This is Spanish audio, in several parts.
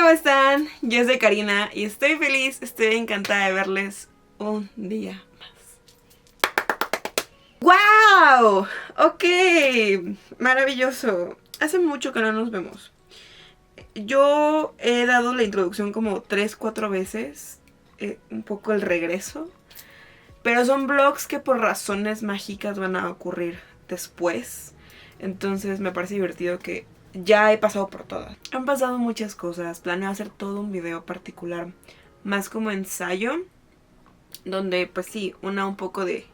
¿cómo están? Yo soy Karina y estoy feliz, estoy encantada de verles un día más. ¡Wow! Ok, maravilloso. Hace mucho que no nos vemos. Yo he dado la introducción como 3-4 veces, un poco el regreso. Pero son vlogs que por razones mágicas van a ocurrir después. Entonces me parece divertido que ya he pasado por todas. Han pasado muchas cosas. Planeo hacer todo un video particular, más como ensayo, donde pues sí, una un poco de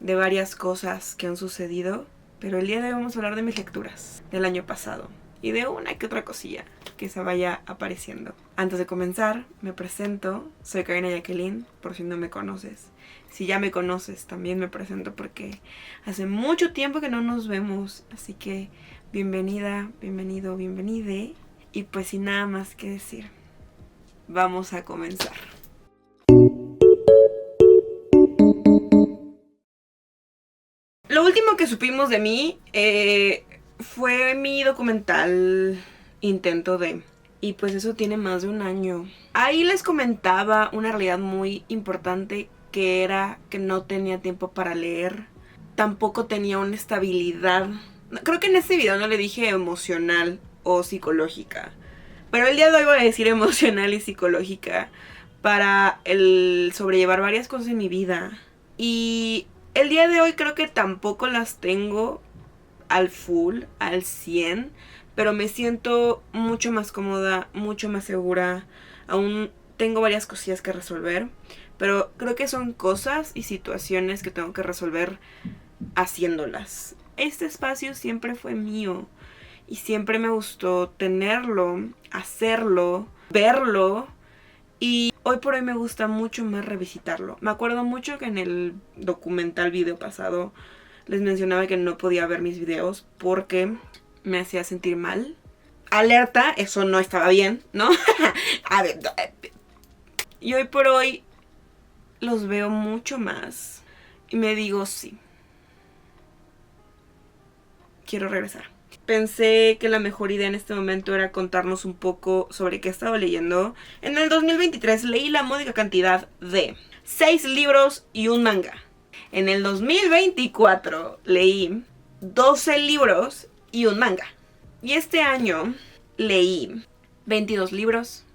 varias cosas que han sucedido. Pero el día de hoy vamos a hablar de mis lecturas del año pasado y de una que otra cosilla que se vaya apareciendo. Antes de comenzar, me presento. Soy Karina Jacqueline, por si no me conoces. Si ya me conoces, también me presento porque hace mucho tiempo que no nos vemos. Así que bienvenida, bienvenido, bienvenide. Y pues sin nada más que decir, vamos a comenzar. Lo último que supimos de mí fue mi documental Intento de... Y pues eso tiene más de un año. Ahí les comentaba una realidad muy importante, que era que no tenía tiempo para leer. Tampoco tenía una estabilidad. Creo que en este video no le dije emocional o psicológica, pero el día de hoy voy a decir emocional y psicológica para el sobrellevar varias cosas en mi vida. Y el día de hoy creo que tampoco las tengo al full, al 100, pero me siento mucho más cómoda, mucho más segura. Aún tengo varias cosillas que resolver, pero creo que son cosas y situaciones que tengo que resolver haciéndolas. Este espacio siempre fue mío y siempre me gustó tenerlo, hacerlo, verlo. Y hoy por hoy me gusta mucho más revisitarlo. Me acuerdo mucho que en el documental video pasado les mencionaba que no podía ver mis videos porque me hacía sentir mal. Alerta, eso no estaba bien, ¿no? A ver, y hoy por hoy los veo mucho más y me digo sí, quiero regresar. Pensé que la mejor idea en este momento era contarnos un poco sobre qué he estado leyendo. En el 2023 leí la módica cantidad de 6 libros y un manga. En el 2024 leí 12 libros y un manga. Y este año leí 22 libros,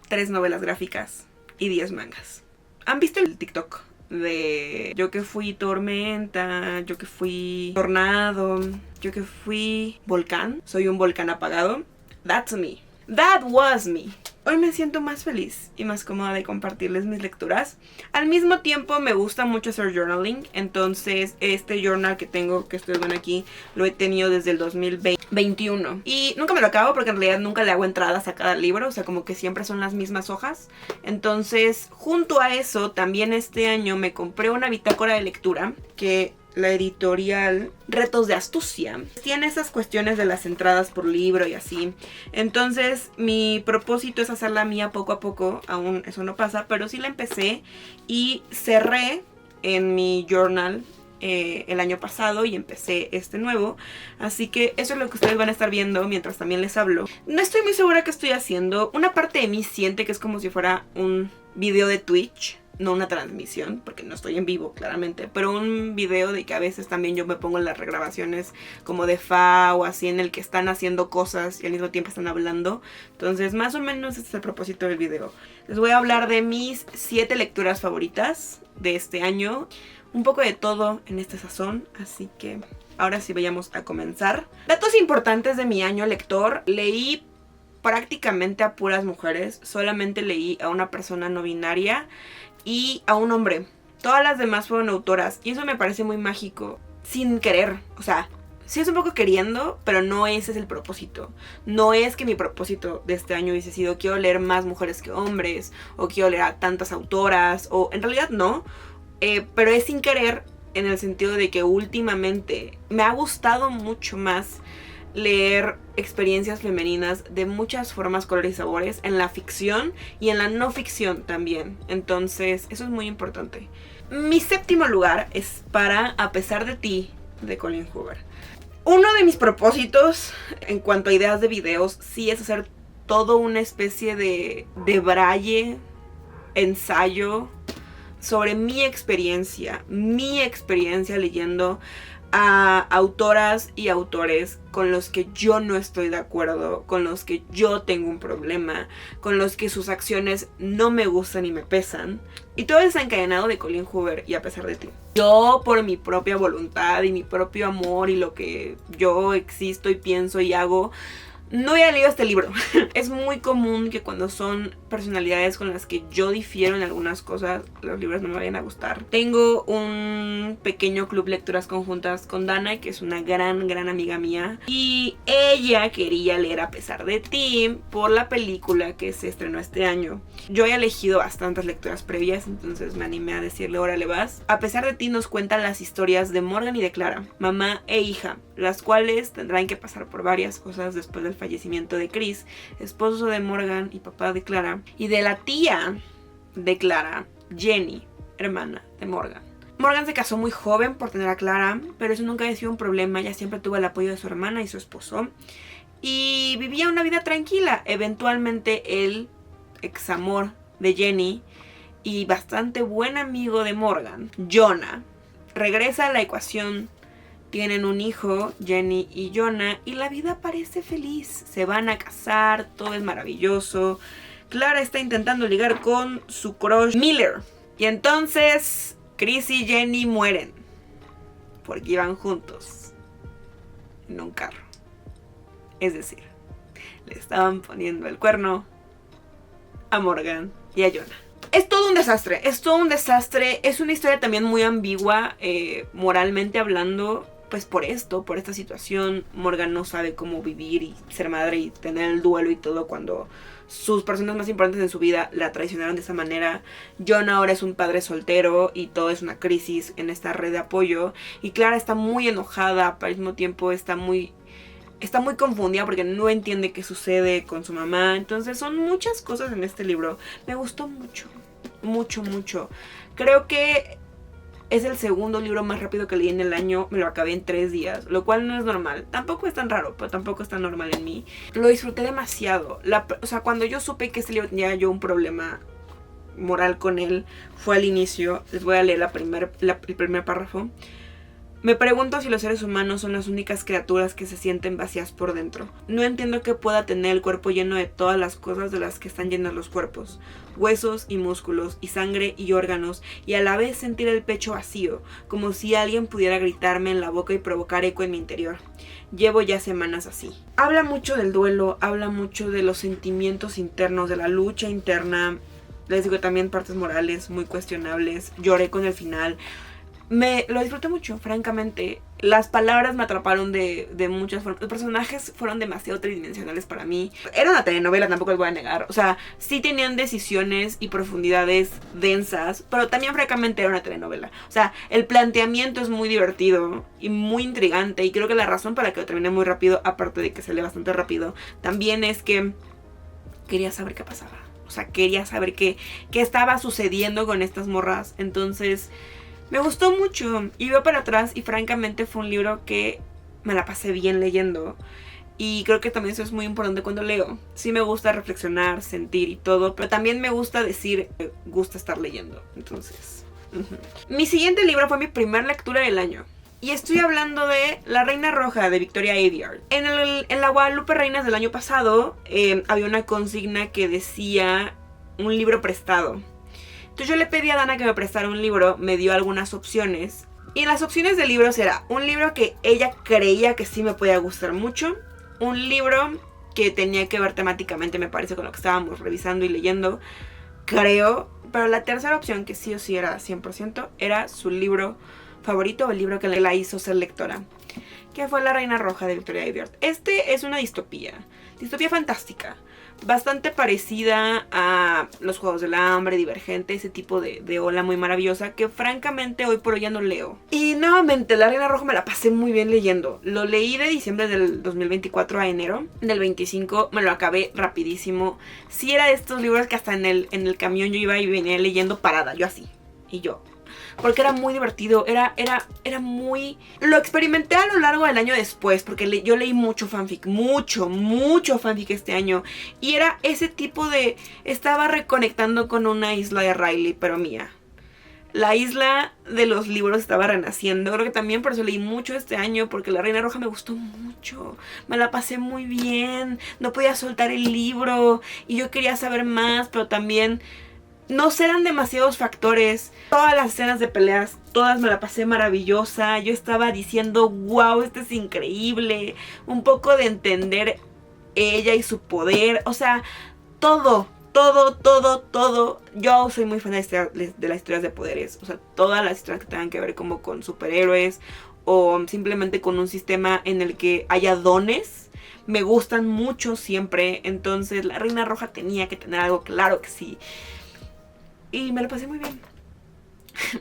3 novelas gráficas y 10 mangas. ¿Han visto el TikTok de yo que fui tormenta, yo que fui tornado, yo que fui volcán? Soy un volcán apagado. That's me. That was me. Hoy me siento más feliz y más cómoda de compartirles mis lecturas. Al mismo tiempo me gusta mucho hacer journaling. Entonces este journal que tengo, que ustedes ven aquí, lo he tenido desde el 2021. Y nunca me lo acabo porque en realidad nunca le hago entradas a cada libro. O sea, como que siempre son las mismas hojas. Entonces, junto a eso, también este año me compré una bitácora de lectura que... la editorial Retos de Astucia tiene esas cuestiones de las entradas por libro y así. Entonces mi propósito es hacerla mía poco a poco. Aún eso no pasa, pero sí la empecé y cerré en mi journal el año pasado y empecé este nuevo. Así que eso es lo que ustedes van a estar viendo mientras también les hablo. No estoy muy segura qué estoy haciendo. Una parte de mí siente que es como si fuera un video de Twitch. No una transmisión, porque no estoy en vivo, claramente. Pero un video de que a veces también yo me pongo en las regrabaciones como de fa o así, en el que están haciendo cosas y al mismo tiempo están hablando. Entonces, más o menos ese es el propósito del video. Les voy a hablar de mis 7 lecturas favoritas de este año. Un poco de todo en este sazón, así que ahora sí vayamos a comenzar. Datos importantes de mi año lector. Leí prácticamente a puras mujeres. Solamente leí a una persona no binaria y a un hombre. Todas las demás fueron autoras y eso me parece muy mágico. Sin querer, o sea, sí es un poco queriendo, pero no ese es el propósito. No es que mi propósito de este año hubiese sido quiero leer más mujeres que hombres, o quiero leer a tantas autoras, o en realidad no. Pero es sin querer, en el sentido de que últimamente me ha gustado mucho más leer experiencias femeninas de muchas formas, colores y sabores, en la ficción y en la no ficción también. Entonces eso es muy importante. Mi 7º lugar es para A pesar de ti, de Colleen Hoover. Uno de mis propósitos en cuanto a ideas de videos sí es hacer todo una especie de braille, ensayo sobre mi experiencia leyendo a autoras y autores con los que yo no estoy de acuerdo, con los que yo tengo un problema, con los que sus acciones no me gustan y me pesan. Y todo desencadenado de Colleen Hoover y A pesar de ti. Yo, por mi propia voluntad y mi propio amor y lo que yo existo y pienso y hago, no había leído este libro. Es muy común que cuando son personalidades con las que yo difiero en algunas cosas, los libros no me vayan a gustar. Tengo un pequeño club lecturas conjuntas con Dana, que es una gran amiga mía. Y ella quería leer A pesar de ti por la película que se estrenó este año. Yo había elegido bastantes lecturas previas, entonces me animé a decirle, órale vas. A pesar de ti nos cuentan las historias de Morgan y de Clara, mamá e hija, las cuales tendrán que pasar por varias cosas después del fallecimiento de Chris, esposo de Morgan y papá de Clara, y de la tía de Clara, Jenny, hermana de Morgan. Morgan se casó muy joven por tener a Clara, pero eso nunca había sido un problema. Ella siempre tuvo el apoyo de su hermana y su esposo, y vivía una vida tranquila. Eventualmente el examor de Jenny y bastante buen amigo de Morgan, Jonah, regresa a la ecuación. Tienen un hijo, Jenny y Jonah, y la vida parece feliz. Se van a casar, todo es maravilloso. Clara está intentando ligar con su crush Miller. Y entonces Chris y Jenny mueren porque iban juntos en un carro. Es decir, le estaban poniendo el cuerno a Morgan y a Jonah. Es todo un desastre, es una historia también muy ambigua, moralmente hablando. Pues por esta situación, Morgan no sabe cómo vivir y ser madre y tener el duelo y todo cuando sus personas más importantes en su vida la traicionaron de esa manera. John ahora es un padre soltero y todo es una crisis en esta red de apoyo. Y Clara está muy enojada, pero al mismo tiempo está muy confundida porque no entiende qué sucede con su mamá. Entonces son muchas cosas en este libro. Me gustó mucho. Creo que es el segundo libro más rápido que leí en el año. Me lo acabé en 3 días, lo cual no es normal. Tampoco es tan raro, pero tampoco es tan normal en mí. Lo disfruté demasiado. O sea, cuando yo supe que este libro tenía yo un problema moral con él, fue al inicio. Les voy a leer el primer párrafo. Me pregunto si los seres humanos son las únicas criaturas que se sienten vacías por dentro. No entiendo que pueda tener el cuerpo lleno de todas las cosas de las que están llenos los cuerpos. Huesos y músculos, y sangre y órganos, y a la vez sentir el pecho vacío, como si alguien pudiera gritarme en la boca y provocar eco en mi interior. Llevo ya semanas así. Habla mucho del duelo, habla mucho de los sentimientos internos, de la lucha interna. Les digo también partes morales muy cuestionables. Lloré con el final. Lo disfruté mucho, francamente. Las palabras me atraparon de muchas formas. Los personajes fueron demasiado tridimensionales para mí. Era una telenovela, tampoco les voy a negar. O sea, sí tenían decisiones y profundidades densas, pero también francamente era una telenovela. O sea, el planteamiento es muy divertido y muy intrigante. Y creo que la razón para que lo terminé muy rápido, aparte de que se lee bastante rápido, también es que quería saber qué pasaba. O sea, quería saber qué estaba sucediendo con estas morras. Entonces me gustó mucho y veo para atrás y francamente fue un libro que me la pasé bien leyendo. Y creo que también eso es muy importante cuando leo. Sí me gusta reflexionar, sentir y todo, pero también me gusta decir, me gusta estar leyendo. Entonces, Mi siguiente libro fue mi primera lectura del año. Y estoy hablando de La Reina Roja de Victoria Aveyard. En la Guadalupe Reinas del año pasado había una consigna que decía un libro prestado. Entonces yo le pedí a Dana que me prestara un libro, me dio algunas opciones. Y en las opciones de libros era un libro que ella creía que sí me podía gustar mucho. Un libro que tenía que ver temáticamente, me parece, con lo que estábamos revisando y leyendo. Creo. Pero la tercera opción, que sí o sí era 100%, era su libro favorito, o el libro que la hizo ser lectora, que fue La Reina Roja de Victoria Aveyard. Este es una distopía fantástica, bastante parecida a Los Juegos del Hambre, Divergente, ese tipo de ola muy maravillosa que francamente hoy por hoy ya no leo. Y nuevamente, La Reina Roja me la pasé muy bien leyendo. Lo leí de diciembre del 2024 a enero del 25, me lo acabé rapidísimo. Sí era de estos libros que hasta en el camión yo iba y venía leyendo parada, yo así, y yo porque era muy divertido, era muy... Lo experimenté a lo largo del año después, porque yo leí mucho fanfic, mucho fanfic este año, y era ese tipo de... Estaba reconectando con una isla de Riley, pero mía. La isla de los libros estaba renaciendo. Creo que también por eso leí mucho este año, porque La Reina Roja me gustó mucho. Me la pasé muy bien. No podía soltar el libro y yo quería saber más, pero también no eran demasiados factores. Todas las escenas de peleas, todas me la pasé maravillosa. Yo estaba diciendo, wow, esto es increíble. Un poco de entender ella y su poder. O sea, todo. Yo soy muy fan de las historias de poderes. O sea, todas las historias que tengan que ver como con superhéroes o simplemente con un sistema en el que haya dones, me gustan mucho siempre. Entonces La Reina Roja tenía que tener algo, claro que sí. Y me lo pasé muy bien.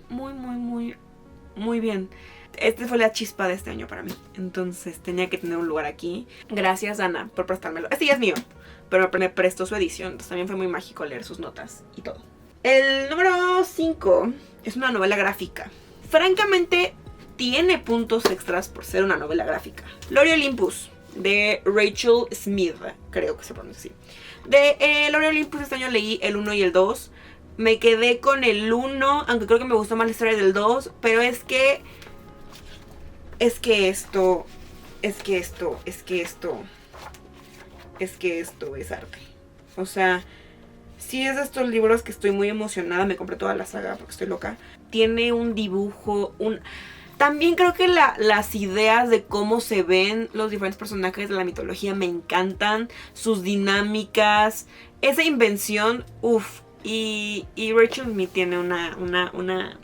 Muy bien. Esta fue la chispa de este año para mí. Entonces tenía que tener un lugar aquí. Gracias, Ana, por prestármelo. Este ya es mío, pero me prestó su edición. Entonces también fue muy mágico leer sus notas y todo. El número 5 es una novela gráfica. Francamente, tiene puntos extras por ser una novela gráfica. Lore Olympus, de Rachel Smith, creo que se pronuncia así. De Lore Olympus este año leí el 1 y el 2. Me quedé con el 1, aunque creo que me gustó más la historia del 2. Pero es que esto es arte. O sea, sí es de estos libros que estoy muy emocionada. Me compré toda la saga porque estoy loca. Tiene un dibujo, También creo que las ideas de cómo se ven los diferentes personajes de la mitología me encantan. Sus dinámicas, esa invención, Y Rachel Smith tiene una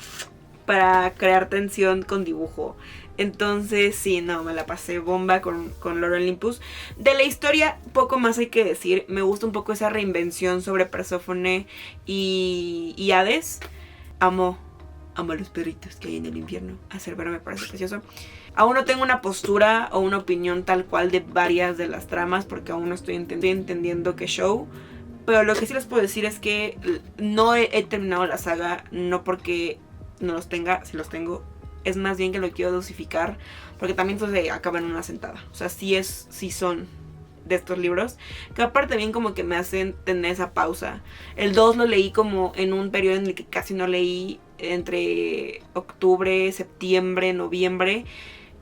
para crear tensión con dibujo. Entonces sí, no, me la pasé bomba con Lore Olympus. De la historia, poco más hay que decir. Me gusta un poco esa reinvención sobre Perséfone y Hades. Amo a los perritos que hay en el infierno. A Cerbero me parece precioso. Aún no tengo una postura o una opinión tal cual de varias de las tramas, porque aún no estoy entendiendo qué show. Pero lo que sí les puedo decir es que no he terminado la saga, no porque no los tenga, si los tengo. Es más bien que lo quiero dosificar, porque también se acaba en una sentada. O sea, sí son de estos libros, que aparte también como que me hacen tener esa pausa. El 2 lo leí como en un periodo en el que casi no leí, entre octubre, septiembre, noviembre,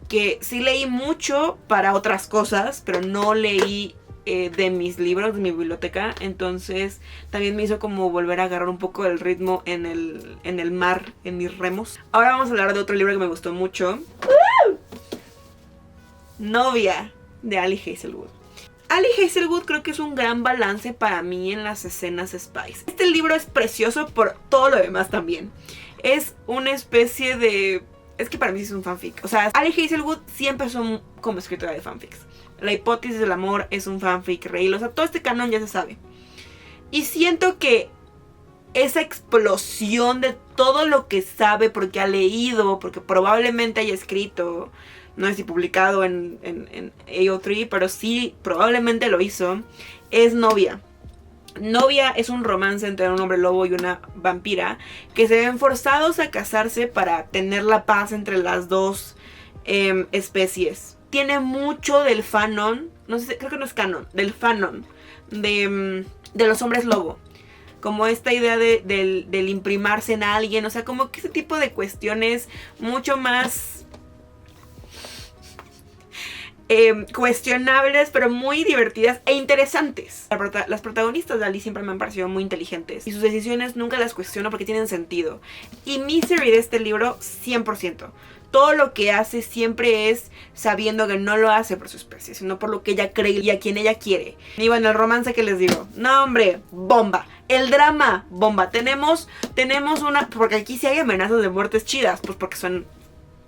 que sí leí mucho para otras cosas, pero no leí de mis libros, de mi biblioteca. Entonces también me hizo como volver a agarrar un poco el ritmo en el mar, en mis remos. Ahora vamos a hablar de otro libro que me gustó mucho. Novia, de Ali Hazelwood. Ali Hazelwood creo que es un gran balance para mí en las escenas Spice. Este libro es precioso por todo lo demás también. Es una especie de... Es que para mí es un fanfic. O sea, Ali Hazelwood siempre empezó como escritora de fanfics. La hipótesis del amor es un fanfic real. O sea, todo este canon ya se sabe. Y siento que esa explosión de todo lo que sabe, porque ha leído, porque probablemente haya escrito, no sé si publicado en AO3, pero sí probablemente lo hizo, es Novia. Novia es un romance entre un hombre lobo y una vampira que se ven forzados a casarse para tener la paz entre las dos especies. Tiene mucho del fanon, no sé, creo que no es canon, del fanon de los hombres lobo. Como esta idea del imprimarse en alguien, o sea, como que ese tipo de cuestiones mucho más cuestionables, pero muy divertidas e interesantes. Las protagonistas de Ali siempre me han parecido muy inteligentes y sus decisiones nunca las cuestiono porque tienen sentido. Y Misery de este libro, 100%. Todo lo que hace siempre es sabiendo que no lo hace por su especie, sino por lo que ella cree y a quien ella quiere. Y bueno, el romance que les digo, no hombre, bomba. El drama, bomba. Tenemos una... Porque aquí sí hay amenazas de muertes chidas, pues porque son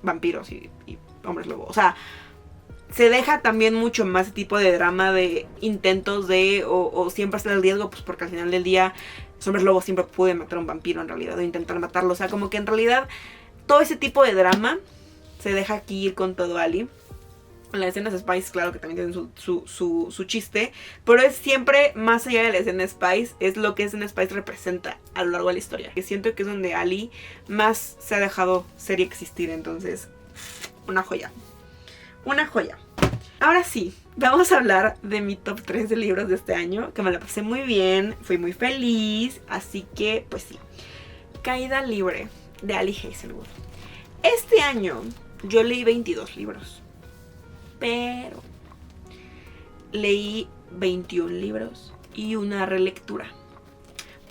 vampiros y hombres lobo. O sea, se deja también mucho más ese tipo de drama de intentos de... O siempre está el riesgo, pues porque al final del día los hombres lobos siempre pueden matar a un vampiro en realidad, o intentar matarlo. O sea, como que en realidad... Todo ese tipo de drama se deja aquí ir con todo Ali. Las escenas Spice, claro que también tienen su chiste, pero es siempre más allá de la escena Spice, es lo que escena Spice representa. a lo largo de la historia. Que siento que es donde Ali más se ha dejado ser y existir. Entonces, una joya. Una joya. Ahora sí, vamos a hablar de mi top 3 de libros de este año. Que me la pasé muy bien, fui muy feliz. Así que, pues sí. Caída libre, de Ali Hazelwood. Este año yo leí 22 libros. Pero leí 21 libros y una relectura.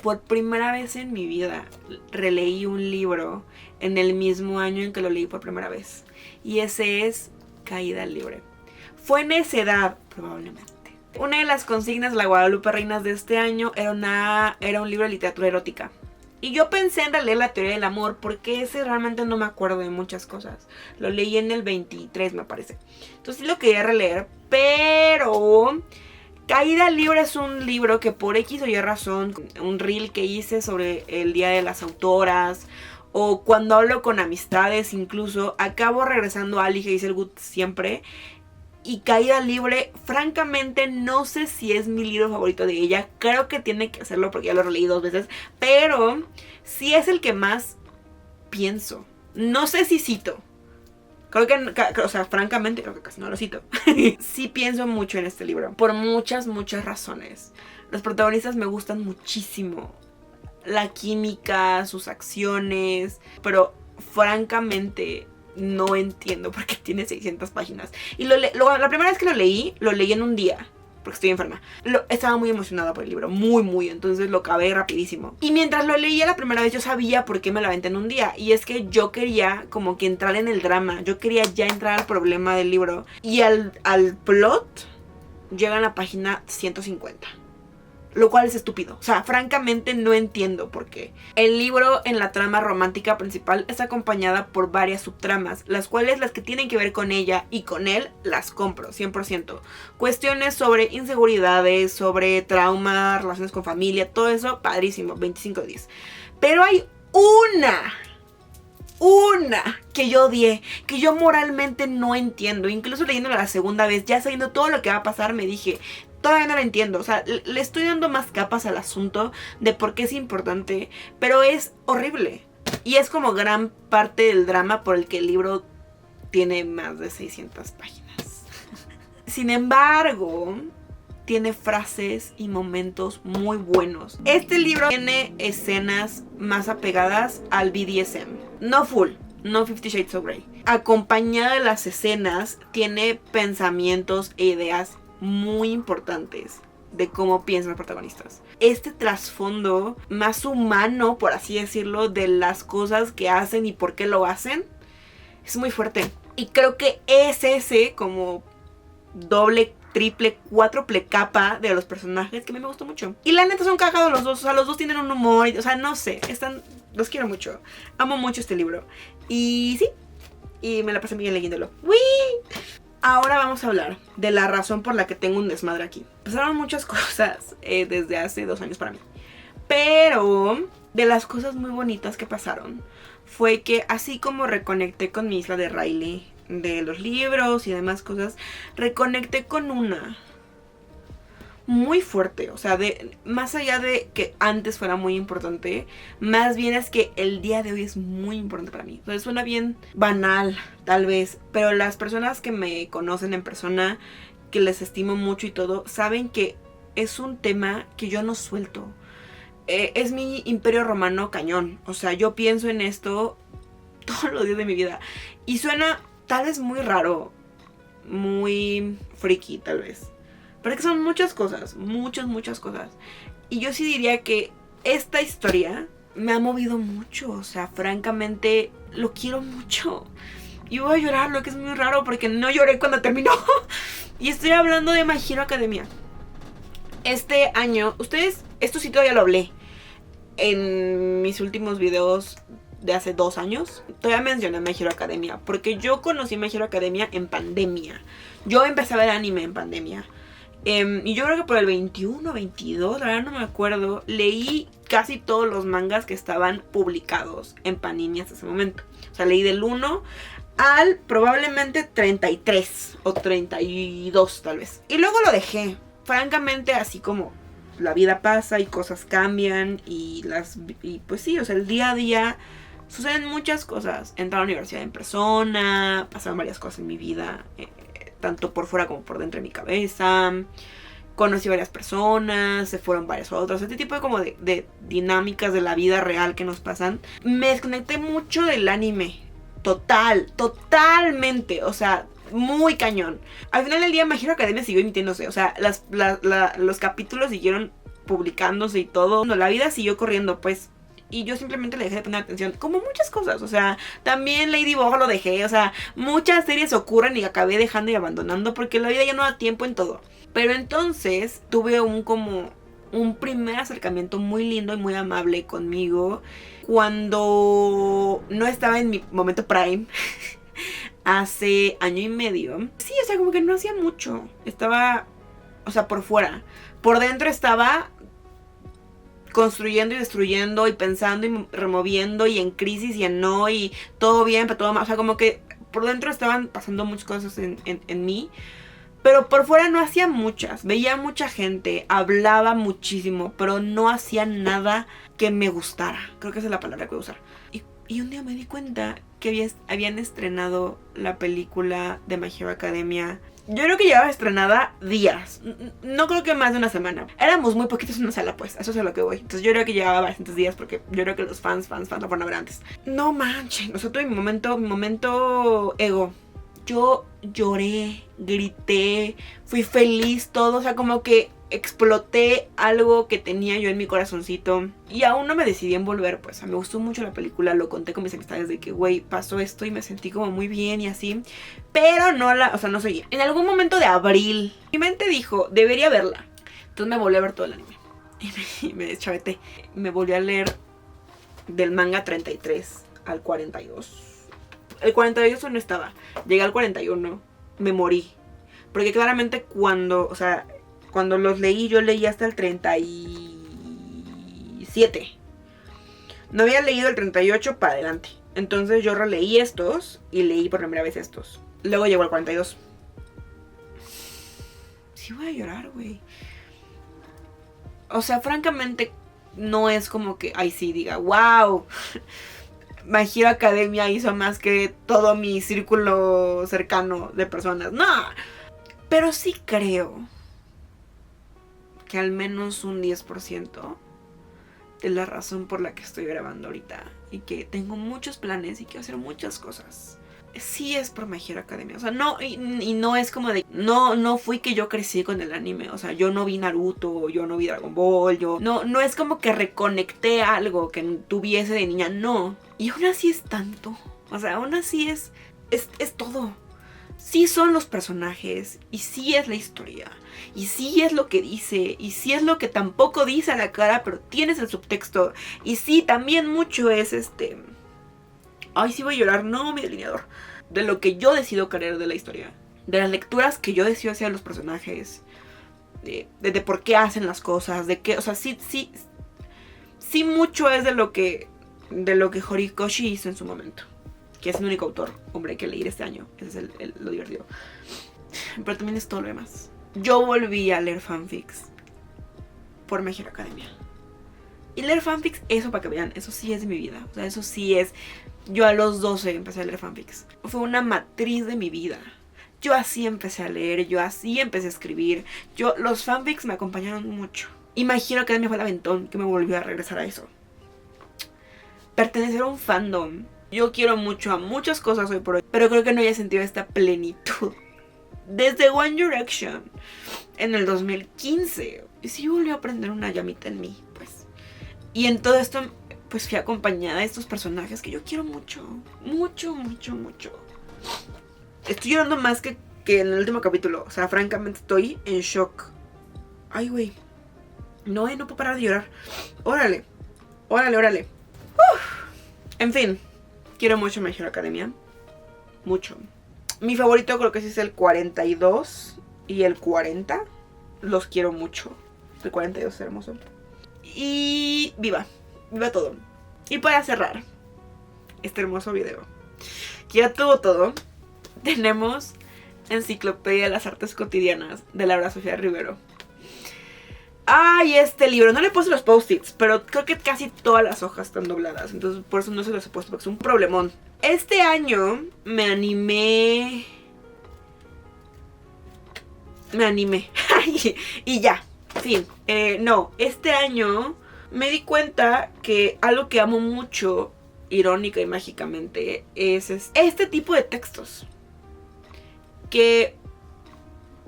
Por primera vez en mi vida releí un libro en el mismo año en que lo leí por primera vez. Y ese es Caída libre. Fue necedad, probablemente. Una de las consignas de la Guadalupe Reinas de este año era un libro de literatura erótica. Y yo pensé en releer La teoría del amor, porque ese realmente no me acuerdo de muchas cosas. Lo leí en el 23, me parece. Entonces sí lo quería releer, pero Caída libre es un libro que por X o Y razón, un reel que hice sobre el Día de las Autoras, o cuando hablo con amistades incluso, acabo regresando a Ali Hazelwood siempre. Y Caída libre, francamente no sé si es mi libro favorito de ella. Creo que tiene que hacerlo porque ya lo releí 2 veces. Pero sí es el que más pienso. No sé si cito. Creo que, o sea, francamente creo que casi no lo cito. Sí pienso mucho en este libro. Por muchas razones. Los protagonistas me gustan muchísimo. La química, sus acciones. Pero francamente no entiendo por qué tiene 600 páginas. Y la primera vez que lo leí en un día, porque estoy enferma. Estaba muy emocionada por el libro, muy, entonces lo acabé rapidísimo. Y mientras lo leía la primera vez yo sabía por qué me lo aventé en un día. Y es que yo quería como que entrar en el drama, yo quería ya entrar al problema del libro. Y al plot llega a la página 150. Lo cual es estúpido. O sea, francamente no entiendo por qué. El libro en la trama romántica principal es acompañada por varias subtramas, las cuales las que tienen que ver con ella y con él las compro 100%. Cuestiones sobre inseguridades, sobre trauma, relaciones con familia, todo eso, padrísimo, 25 de 10. Pero hay una que yo odié, que yo moralmente no entiendo. Incluso leyéndola la segunda vez, ya sabiendo todo lo que va a pasar, me dije, todavía no lo entiendo. O sea, le estoy dando más capas al asunto de por qué es importante, pero es horrible. Y es como gran parte del drama por el que el libro tiene más de 600 páginas. Sin embargo, tiene frases y momentos muy buenos. Este libro tiene escenas más apegadas al BDSM. No full, no 50 Shades of Grey. Acompañada de las escenas, tiene pensamientos e ideas muy importantes de cómo piensan los protagonistas. Este trasfondo más humano, por así decirlo, de las cosas que hacen y por qué lo hacen, es muy fuerte. Y creo que es ese como doble, triple, cuádruple capa de los personajes que a mí me gustó mucho. Y la neta son cagados los dos. O sea, los dos tienen un humor. O sea, no sé. Los quiero mucho. Amo mucho este libro. Y sí. Y me la pasé bien leyéndolo. ¡Wii! Ahora vamos a hablar de la razón por la que tengo un desmadre aquí. Pasaron muchas cosas desde hace 2 años para mí. Pero de las cosas muy bonitas que pasaron fue que así como reconecté con mi isla de Riley, de los libros y demás cosas, reconecté con una muy fuerte. O sea, más allá de que antes fuera muy importante, más bien es que el día de hoy es muy importante para mí. Entonces suena bien banal, tal vez, pero las personas que me conocen en persona, que les estimo mucho y todo, saben que es un tema que yo no suelto. Es mi imperio romano cañón. O sea, yo pienso en esto todos los días de mi vida. Y suena tal vez muy raro, muy freaky tal vez, pero es que son muchas cosas, muchas cosas. Y yo sí diría que esta historia me ha movido mucho. O sea, francamente lo quiero mucho. Y voy a llorar, lo que es muy raro porque no lloré cuando terminó. Y estoy hablando de My Hero Academia. Este año, esto sí todavía lo hablé en mis últimos videos de hace 2 años. Todavía mencioné My Hero Academia porque yo conocí My Hero Academia en pandemia. Yo empecé a ver anime en pandemia. Y yo creo que por el 21, 22, la verdad no me acuerdo, leí casi todos los mangas que estaban publicados en Panini hasta ese momento. O sea, leí del 1 al probablemente 33 o 32 tal vez. Y luego lo dejé, francamente, así como la vida pasa y cosas cambian y pues sí, o sea, el día a día suceden muchas cosas. Entré a la universidad en persona, pasaron varias cosas en mi vida, tanto por fuera como por dentro de mi cabeza. Conocí varias personas, se fueron varias otras, este tipo de dinámicas de la vida real que nos pasan. Me desconecté mucho del anime. Totalmente, o sea, muy cañón. Al final del día My Hero Academia siguió emitiéndose, o sea, los capítulos siguieron publicándose y todo. La vida siguió corriendo, pues. Y yo simplemente le dejé de poner atención, como muchas cosas, o sea, también Ladybug lo dejé, o sea, muchas series ocurren y acabé dejando y abandonando porque la vida ya no da tiempo en todo. Pero entonces tuve un primer acercamiento muy lindo y muy amable conmigo cuando no estaba en mi momento prime. Hace año y medio. Sí, o sea, como que no hacía mucho. Estaba, o sea, por fuera. Por dentro estaba construyendo y destruyendo y pensando y removiendo y en crisis y en no y todo bien, pero todo mal. O sea, como que por dentro estaban pasando muchas cosas en mí. Pero por fuera no hacía muchas. Veía mucha gente, hablaba muchísimo, pero no hacía nada que me gustara. Creo que esa es la palabra que voy a usar. Y un día me di cuenta que habían estrenado la película de My Hero Academia. Yo creo que llevaba estrenada días. No creo que más de una semana. Éramos muy poquitos en una sala, pues. Eso es a lo que voy. Entonces yo creo que llevaba bastantes días porque yo creo que los fans lo fueron a ver antes. No manchen. O sea, tuve mi momento ego. Yo lloré, grité, fui feliz, todo. O sea, como que exploté algo que tenía yo en mi corazoncito. Y aún no me decidí en volver, pues. O sea, me gustó mucho la película. Lo conté con mis amistades de que, güey, pasó esto y me sentí como muy bien y así. Pero no seguía. En algún momento de abril, mi mente dijo, debería verla. Entonces me volví a ver todo el anime. Y me deschaveté. Me volví a leer del manga 33 al 42. El 42 no estaba. Llegué al 41. Me morí. Porque claramente cuando los leí, yo leí hasta el 37. No había leído el 38 para adelante. Entonces yo releí estos y leí por primera vez estos. Luego llegó al 42. Sí voy a llorar, güey. O sea, francamente, no es como que, ay, sí, diga, wow. My Hero Academia hizo más que todo mi círculo cercano de personas. No. Pero sí creo que al menos un 10% de la razón por la que estoy grabando ahorita y que tengo muchos planes y quiero hacer muchas cosas, sí es por My Hero Academia. O sea, no, y no es como de... No fui que yo crecí con el anime. O sea, yo no vi Naruto, yo no vi Dragon Ball, no es como que reconecté algo que tuviese de niña, no. Y aún así es tanto. O sea, aún así es todo. Sí son los personajes, y sí es la historia, y sí es lo que dice, y sí es lo que tampoco dice a la cara, pero tienes el subtexto. Y sí, también mucho es ay, sí voy a llorar, no, mi delineador. De lo que yo decido creer de la historia. De las lecturas que yo decido hacer a los personajes. De por qué hacen las cosas. De qué, o sea, sí mucho es de lo que Horikoshi hizo en su momento. Que es el único autor, hombre, que leí este año. Ese es lo divertido. Pero también es todo lo demás. Yo volví a leer fanfics por My Hero Academia. Y leer fanfics, eso para que vean, eso sí es de mi vida. O sea, eso sí es... Yo a los 12 empecé a leer fanfics. Fue una matriz de mi vida. Yo así empecé a leer, yo así empecé a escribir. Los fanfics me acompañaron mucho. Y My Hero Academia fue el aventón que me volvió a regresar a eso. Pertenecer a un fandom. Yo quiero mucho a muchas cosas hoy por hoy, pero creo que no había sentido esta plenitud desde One Direction en el 2015. Y sí volvió a prender una llamita en mí, pues. Y en todo esto, pues fui acompañada de estos personajes que yo quiero mucho. Mucho, mucho, mucho. Estoy llorando más que en el último capítulo. O sea, francamente estoy en shock. Ay, güey. No puedo parar de llorar. Órale. En fin. Quiero mucho My Hero Academia. Mucho. Mi favorito creo que sí es el 42 y el 40. Los quiero mucho. El 42 es hermoso. Y viva todo. Y para cerrar este hermoso video, que ya tuvo todo, tenemos Enciclopedia de las Artes Cotidianas de Laura Sofía Rivero. Ay, este libro, no le puse los post-its, pero creo que casi todas las hojas están dobladas, entonces por eso no se los he puesto, porque es un problemón. Este año me animé. Y ya, fin. No, este año me di cuenta que algo que amo mucho, irónica y mágicamente, es este tipo de textos. Que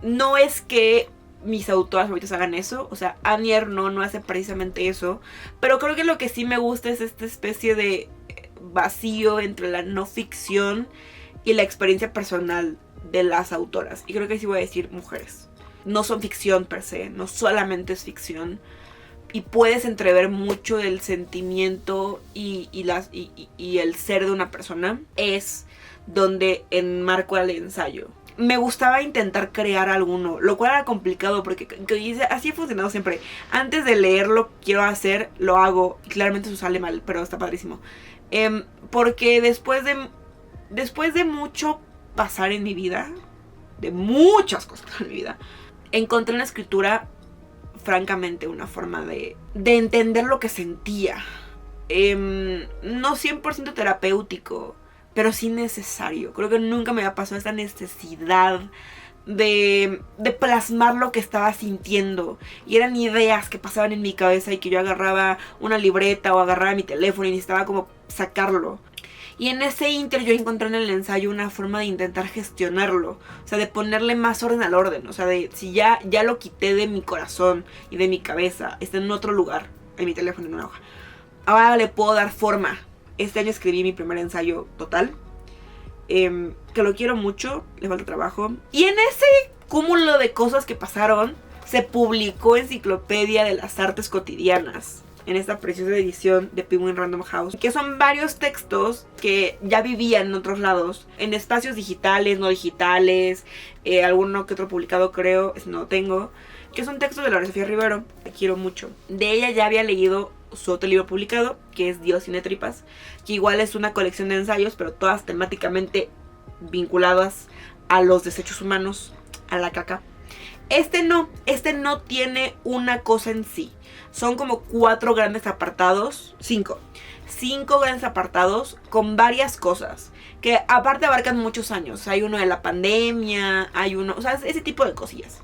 no es que mis autoras favoritas hagan eso, o sea, Annie Ernaux no hace precisamente eso, pero creo que lo que sí me gusta es esta especie de vacío entre la no ficción y la experiencia personal de las autoras. Y creo que sí voy a decir mujeres. No son ficción per se, no solamente es ficción. Y puedes entrever mucho del sentimiento y el ser de una persona. Es donde enmarco el ensayo. Me gustaba intentar crear alguno, lo cual era complicado porque así he funcionado siempre. Antes de leerlo quiero hacer, lo hago. Y claramente eso sale mal, pero está padrísimo. Porque después de mucho pasar en mi vida, de muchas cosas en mi vida, encontré en la escritura, francamente, una forma de entender lo que sentía. No 100% terapéutico, pero sí necesario. Creo que nunca me había pasado esta necesidad de plasmar lo que estaba sintiendo. Y eran ideas que pasaban en mi cabeza y que yo agarraba una libreta o agarraba mi teléfono y necesitaba como sacarlo. Y en ese inter yo encontré en el ensayo una forma de intentar gestionarlo. O sea, de ponerle más orden al orden. O sea, de si ya lo quité de mi corazón y de mi cabeza, está en otro lugar, en mi teléfono, en una hoja. Ahora le puedo dar forma. Este año escribí mi primer ensayo total. Que lo quiero mucho, le falta trabajo. Y en ese cúmulo de cosas que pasaron, se publicó Enciclopedia de las Artes Cotidianas, en esta preciosa edición de Penguin Random House, que son varios textos que ya vivían en otros lados, en espacios digitales, no digitales, alguno que otro publicado creo, no tengo, que son textos de Laura Sofía Rivero, que quiero mucho. De ella ya había leído su otro libro publicado, que es Dios tiene tripas, que igual es una colección de ensayos, pero todas temáticamente vinculadas a los desechos humanos, a la caca. Este no tiene una cosa en sí. Son como 4 grandes apartados, 5 grandes apartados con varias cosas que aparte abarcan muchos años. Hay uno de la pandemia, hay uno, o sea, ese tipo de cosillas.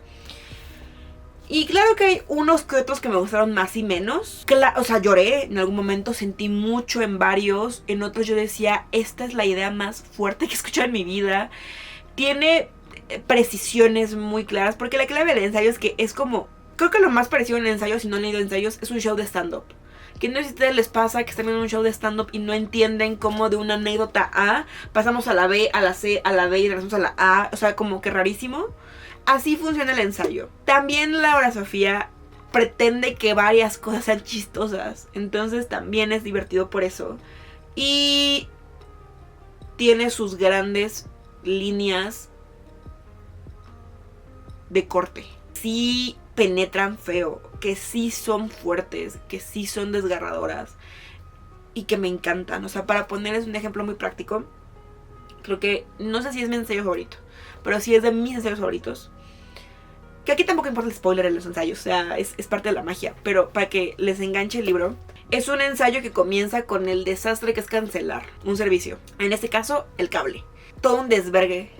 Y claro que hay unos que otros que me gustaron más y menos. O sea, lloré en algún momento, sentí mucho en varios. En otros yo decía, esta es la idea más fuerte que he escuchado en mi vida. Tiene precisiones muy claras, porque la clave del ensayo es que es como, creo que lo más parecido en ensayos, si no han leído ensayos, es un show de stand-up. Que no sé si a ustedes les pasa que están viendo un show de stand-up y no entienden cómo de una anécdota A pasamos a la B, a la C, a la D y regresamos a la A. O sea, como que rarísimo. Así funciona el ensayo. También Laura Sofía pretende que varias cosas sean chistosas. Entonces también es divertido por eso. Y tiene sus grandes líneas de corte. Sí penetran feo, que sí son fuertes, que sí son desgarradoras y que me encantan. O sea, para ponerles un ejemplo muy práctico, creo que, no sé si es mi ensayo favorito, pero sí es de mis ensayos favoritos. Que aquí tampoco importa el spoiler en los ensayos, o sea, es parte de la magia. Pero para que les enganche el libro, es un ensayo que comienza con el desastre que es cancelar un servicio. En este caso, el cable. Todo un desvergue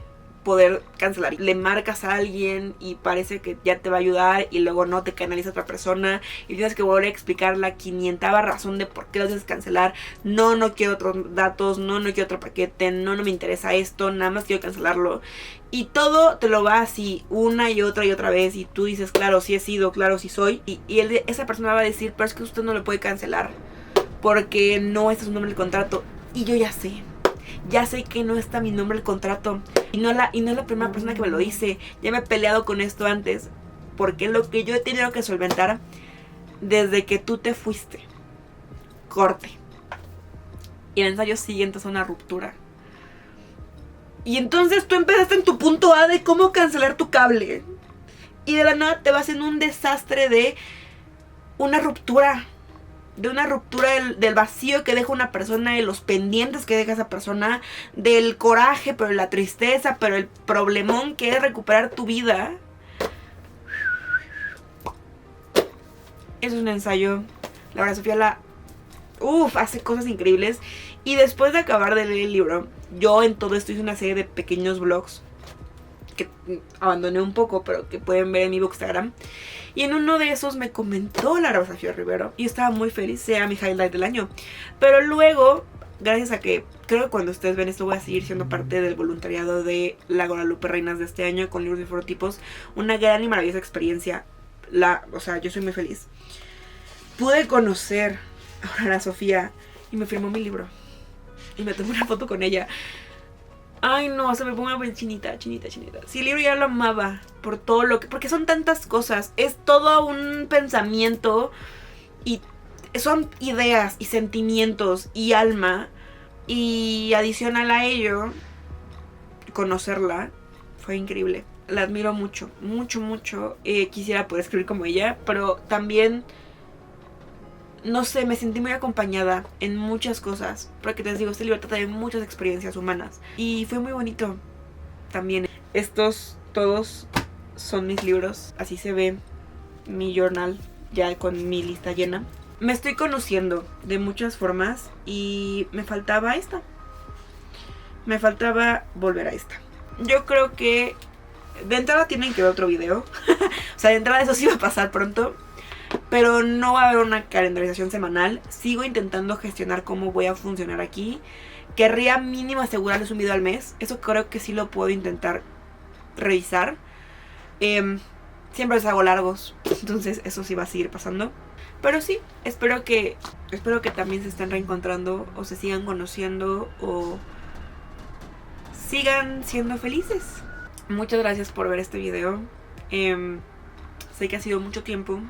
poder cancelar. Le marcas a alguien y parece que ya te va a ayudar y luego no, te canaliza a otra persona y tienes que volver a explicar la 500ª razón de por qué lo debes cancelar. No quiero otros datos, no quiero otro paquete, no me interesa esto, nada más quiero cancelarlo. Y todo te lo va así una y otra vez y tú dices, claro, sí he sido, claro, sí soy. Y esa persona va a decir, pero es que usted no lo puede cancelar porque no está su nombre en el contrato. Y yo ya sé que no está mi nombre en el contrato. Y no es la primera persona que me lo dice. Ya me he peleado con esto antes. Porque es lo que yo he tenido que solventar desde que tú te fuiste. Corte. Y el ensayo siguiente es una ruptura. Y entonces tú empezaste en tu punto A de cómo cancelar tu cable. Y de la nada te vas en un desastre de una ruptura. De una ruptura del vacío que deja una persona, de los pendientes que deja esa persona, del coraje, pero la tristeza, pero el problemón que es recuperar tu vida. Eso es un ensayo. Laura Sofía hace cosas increíbles. Y después de acabar de leer el libro, yo en todo esto hice una serie de pequeños vlogs que abandoné un poco, pero que pueden ver en mi Bookstagram. Y en uno de esos me comentó Laura Sofía Rivero y estaba muy feliz, sea mi highlight del año. Pero luego, gracias a que creo que cuando ustedes ven esto voy a seguir siendo parte del voluntariado de la Guadalupe Reinas de este año con libros de forotipos. Una gran y maravillosa experiencia. O sea, yo soy muy feliz. Pude conocer a Laura Sofía y me firmó mi libro. Y me tomé una foto con ella. Ay, no, se me pongo a ver chinita. Si el libro ya lo amaba por todo lo que... Porque son tantas cosas. Es todo un pensamiento. Y son ideas y sentimientos y alma. Y adicional a ello, conocerla fue increíble. La admiro mucho, mucho. Quisiera poder escribir como ella. Pero también... No sé, me sentí muy acompañada en muchas cosas. Porque te digo, este libro trata de muchas experiencias humanas. Y fue muy bonito también. Estos todos son mis libros. Así se ve mi journal ya con mi lista llena. Me estoy conociendo de muchas formas y me faltaba esta. Me faltaba volver a esta. Yo creo que de entrada tienen que ver otro video. O sea, de entrada eso sí va a pasar pronto. Pero no va a haber una calendarización semanal. Sigo intentando gestionar cómo voy a funcionar aquí. Querría mínimo asegurarles un video al mes. Eso creo que sí lo puedo intentar revisar. Siempre los hago largos. Entonces eso sí va a seguir pasando. Pero sí, espero que también se estén reencontrando. O se sigan conociendo. O sigan siendo felices. Muchas gracias por ver este video. Sé que ha sido mucho tiempo,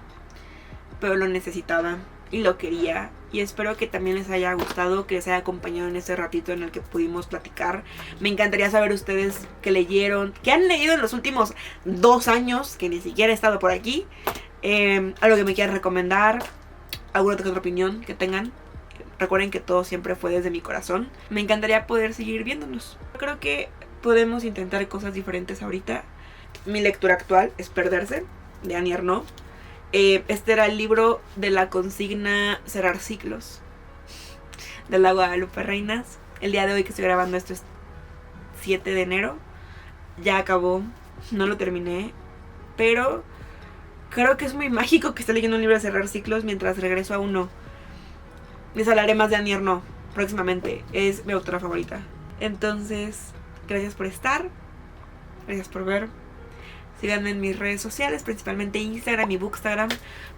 pero lo necesitaba y lo quería. Y espero que también les haya gustado, que les haya acompañado en este ratito en el que pudimos platicar. Me encantaría saber ustedes qué leyeron, qué han leído en los últimos 2 años, que ni siquiera he estado por aquí. Algo que me quieran recomendar, alguna otra opinión que tengan. Recuerden que todo siempre fue desde mi corazón. Me encantaría poder seguir viéndonos. Creo que podemos intentar cosas diferentes ahorita. Mi lectura actual es Perderse, de Annie Ernaux. Este era el libro de la consigna Cerrar Ciclos de la Guadalupe Reinas. El día de hoy que estoy grabando esto es 7 de enero. Ya acabó, no lo terminé, pero creo que es muy mágico que esté leyendo un libro de cerrar ciclos mientras regreso a uno. Les hablaré más de Annie Ernaux próximamente. Es mi autora favorita. Entonces, gracias por estar, gracias por ver. Síganme en mis redes sociales, principalmente Instagram y Bookstagram,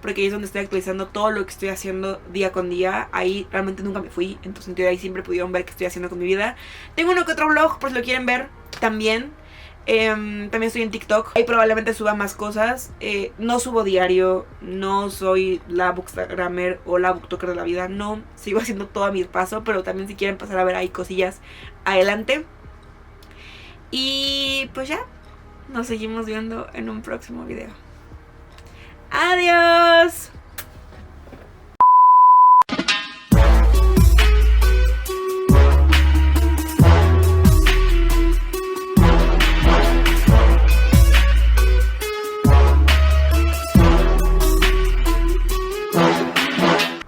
porque ahí es donde estoy actualizando todo lo que estoy haciendo día con día. Ahí realmente nunca me fui, en tu sentido ahí siempre pudieron ver qué estoy haciendo con mi vida. Tengo uno que otro vlog, por si lo quieren ver también. También estoy en TikTok, ahí probablemente suba más cosas. No subo diario, no soy la bookstagrammer o la booktoker de la vida, no, sigo haciendo todo a mi paso, pero también si quieren pasar a ver ahí cosillas, adelante. Y pues ya, nos seguimos viendo en un próximo video. ¡Adiós!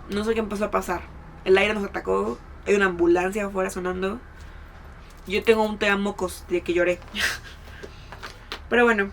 No sé qué empezó a pasar. El aire nos atacó. Hay una ambulancia afuera sonando. Yo tengo un te amo mocos de que lloré. Pero bueno,